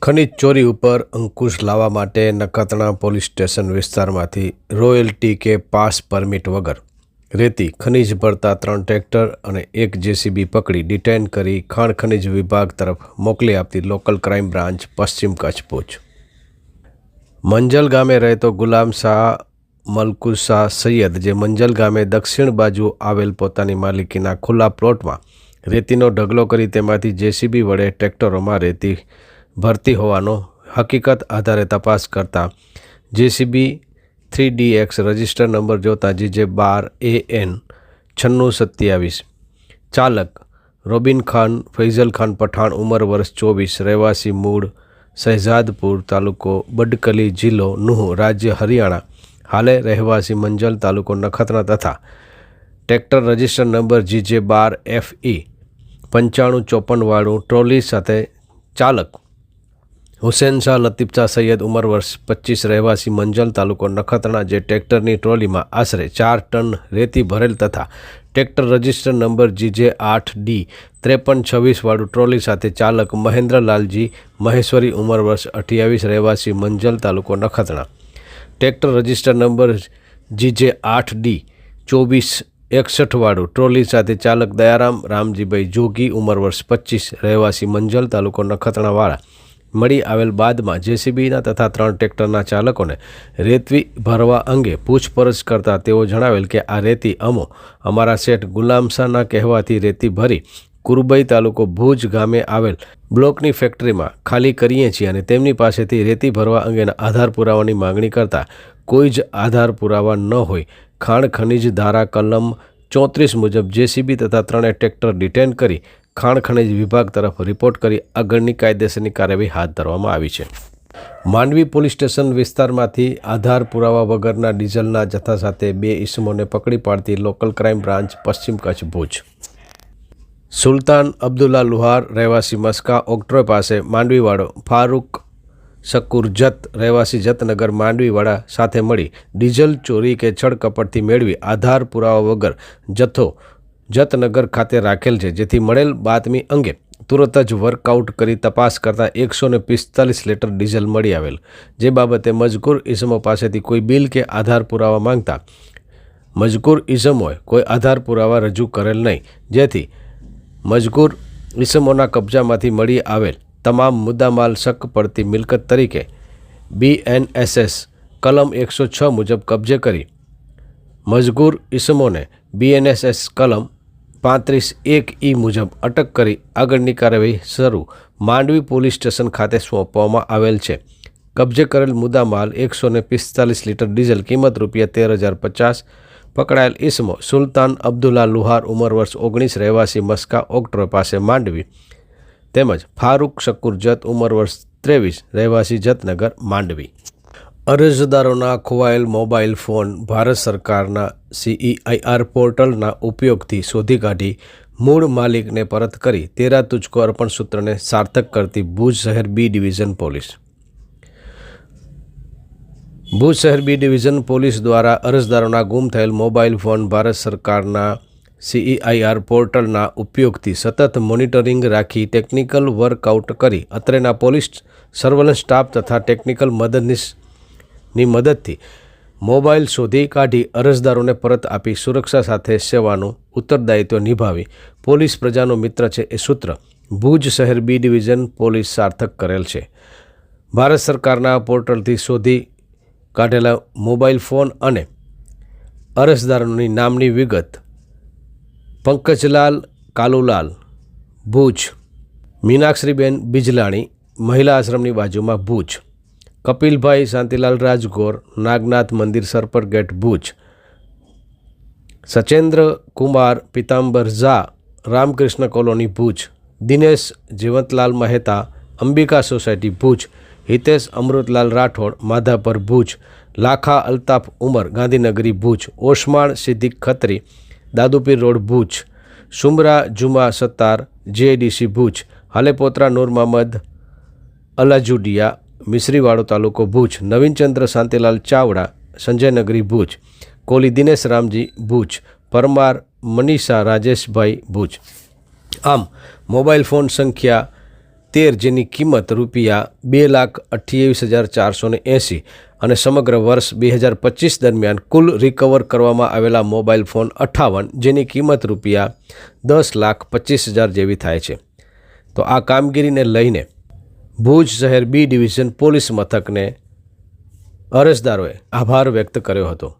ખનીજ ચોરી ઉપર અંકુશ લાવવા માટે નખત્રાણા પોલીસ સ્ટેશન વિસ્તારમાંથી રોયલ્ટી કે પાસ પરમિટ વગર રેતી ખનીજ ભરતા 3 ટ્રેક્ટર અને 1 જેસીબી પકડી ડિટેન કરી ખાણ ખનીજ વિભાગ તરફ મોકલી આપતી લોકલ ક્રાઇમ બ્રાન્ચ પશ્ચિમ કચ્છ ભુજ મંજલ ગામે રહેતો ગુલામ શાહ મલકુર શાહ સૈયદ, જે મંજલ ગામે દક્ષિણ બાજુ આવેલ પોતાની માલિકીના ખુલ્લા પ્લોટમાં રેતીનો ઢગલો કરી તેમાંથી જેસીબી વડે ટ્રેક્ટરોમાં રેતી ભરતી હોવાનો હકીકત આધારે તપાસ કરતા જેસીબી 3DX રજિસ્ટર નંબર જોતા GJ12 AN 9627 ચાલક રોબિન ખાન ફૈઝલ ખાન પઠાણ, ઉંમર વર્ષ 24, રહેવાસી મૂળ શહેજાદપુર, તાલુકો બડકલી, જિલ્લો નુહ, રાજ્ય હરિયાણા, હાલે રહેવાસી મંજલ, તાલુકો નખત્રાણા તથા tractor register number GJ12 FE 9554 વાળું ટ્રોલી સાથે ચાલક હુસેન શાહ લતીફ શાહ સૈયદ, ઉંમર વર્ષ 25, રહેવાસી મંજલ, તાલુકો નખત્રાણા, જે ટ્રેક્ટરની ટ્રોલીમાં આશરે 4 ટન રેતી ભરેલ તથા ટ્રેક્ટર રજિસ્ટર નંબર GJ8D 5326 વાળું ટ્રોલી સાથે ચાલક મહેન્દ્રલાલજી મહેશ્વરી, ઉંમર વર્ષ 28, રહેવાસી મંજલ, તાલુકો Nakhatrana, tractor register number GJ8D 2461 વાળું ટ્રોલી સાથે ચાલક દયારામ રામજીભાઈ જોગી, ઉંમર વર્ષ 25, રહેવાસી મંજલ, તાલુકો નખત્રાણા વાળા મળી આવેલ બાદમાં જેસીબીના તથા 3 ટ્રેક્ટરના ચાલકોને રેતી ભરવા અંગે પૂછપરછ કરતા તેઓ જણાવેલ કે આ રેતી અમારા શેઠ ગુલામ શાહના કહેવાથી રેતી ભરી કુરબઈ, તાલુકો ભુજ ગામે આવેલ બ્લોકની ફેક્ટરીમાં ખાલી કરીએ છીએ અને તેમની પાસેથી રેતી ભરવા અંગેના આધાર પુરાવાની માગણી કરતા કોઈ જ આધાર પુરાવા ન હોય ખાણ ખનીજ ધારા કલમ 34 મુજબ જેસીબી તથા 3 ટ્રેક્ટર ડિટેન કરી ખાણ ખનીજ વિભાગ તરફ રિપોર્ટ કરી આગળની કાયદેસરની કાર્યવાહી હાથ ધરવામાં આવી છે. માંડવી પોલીસ સ્ટેશન વિસ્તારમાંથી આધાર પુરાવા વગરના ડીઝલના જથ્થા સાથે 2 ઈસમોને પકડી પાડતી લોકલ ક્રાઇમ બ્રાન્ચ પશ્ચિમ કચ્છ ભુજ. સુલતાન અબ્દુલ્લા લુહાર, રહેવાસી મસ્કા ઓક્ટ્રોય પાસે માંડવીવાળો ફારૂક શકુર જત, રહેવાસી જતનગર માંડવીવાળા સાથે મળી ડીઝલ ચોરી કે છળકપટથી મેળવી આધાર પુરાવા વગર જથ્થો જતનગર ખાતે રાખેલ છે, જેથી મળેલ બાતમી અંગે તુરત જ વર્કઆઉટ કરી તપાસ કરતાં 145 લીટર ડીઝલ મળી આવેલ, જે બાબતે મજકૂર ઇસમો પાસેથી કોઈ બિલ કે આધાર પુરાવા માંગતા મજકૂર ઇસમોએ કોઈ આધાર પુરાવા રજૂ કરેલ નહીં, જેથી મજકૂર ઇસમોના કબજામાંથી મળી આવેલ તમામ મુદ્દામાલ શક પડતી મિલકત તરીકે BNSS કલમ 106 મુજબ કબજે કરી મજકૂર ઇસમોને BNSS કલમ 35(1) મુજબ અટક કરી આગળની કાર્યવાહી શરૂ માંડવી પોલીસ સ્ટેશન ખાતે સોંપવામાં આવેલ છે. કબજે કરેલ મુદ્દામાલ 145 લીટર ડીઝલ, કિંમત ₹13,050. પકડાયેલ ઇસમો સુલતાન અબ્દુલ્લા લુહાર, ઉંમર વર્ષ 19, રહેવાસી મસ્કા ઓક્ટ્રોય પાસે માંડવી, તેમજ ફારૂક શકુર જત, ઉંમર વર્ષ 23, રહેવાસી જતનગર માંડવી. અરજદારોના ખોવાયેલ મોબાઈલ ફોન ભારત સરકારના CEIR પોર્ટલના ઉપયોગથી શોધી કાઢી મૂળ માલિકને પરત કરી તેરા તુજકો અર્પણ સૂત્રને સાર્થક કરતી ભુજ શહેર B ડિવિઝન પોલીસ. ભુજ શહેર B ડિવિઝન પોલીસ દ્વારા અરજદારોના ગુમ થયેલ મોબાઈલ ફોન ભારત સરકારના CEIR પોર્ટલના ઉપયોગથી સતત મોનિટરિંગ રાખી ટેકનિકલ વર્કઆઉટ કરી અત્રેના પોલીસ સર્વેલન્સ સ્ટાફ તથા ટેકનિકલ મદદની મદદથી મોબાઈલ શોધી કાઢી અરજદારોને પરત આપી સુરક્ષા સાથે સેવાનું ઉત્તરદાયિત્વ નિભાવી પોલીસ પ્રજાનો મિત્ર છે એ સૂત્ર ભુજ શહેર B ડિવિઝન પોલીસ સાર્થક કરેલ છે. ભારત સરકારના પોર્ટલથી શોધી કાઢેલા મોબાઈલ ફોન અને અરજદારોની નામની વિગત: પંકજલાલ કાલુલાલ, ભુજ; મીનાક્ષરીબેન બિજલાણી, મહિલા આશ્રમની બાજુમાં, Bhuj; કપિલભાઈ Shantilal Rajgor, Nagnath Mandir, Sarpar gate, Bhuj; Sachendra Kumar Pitambar Jha, Ramkrishna colony, Bhuj; Dinesh Jivantlal Mehta, Ambika society, Bhuj; Hitesh Amrutlal Rathod, Madhapar, Bhuj; Lakha Altaf Umar, Gandhinagari, Bhuj; Osman Siddiq Khatri, Dadupir road, Bhuj; Sumra Juma Sattar, JDC, Bhuj; Halepotra Noor Mahmad Alajudiya, Mishrivado, તાલુકો ભુજ; નવીનચંદ્ર શાંતિલાલ ચાવડા, સંજયનગરી, ભુજ; કોલી દિનેશ રામજી, ભુજ; પરમાર મનીષા રાજેશભાઈ, ભુજ. આમ મોબાઈલ ફોન સંખ્યા 13 જેની કિંમત ₹2,28,480 અને સમગ્ર વર્ષ 2025 દરમિયાન કુલ રિકવર કરવામાં આવેલા મોબાઈલ ફોન 58 જેની કિંમત ₹10,25,000 જેવી થાય છે। તો આ કામગીરીને લઈને ભુજ શહેર બી ડિવિઝન પોલીસ મથકને અરજદારોએ આભાર વ્યક્ત કર્યો હતો।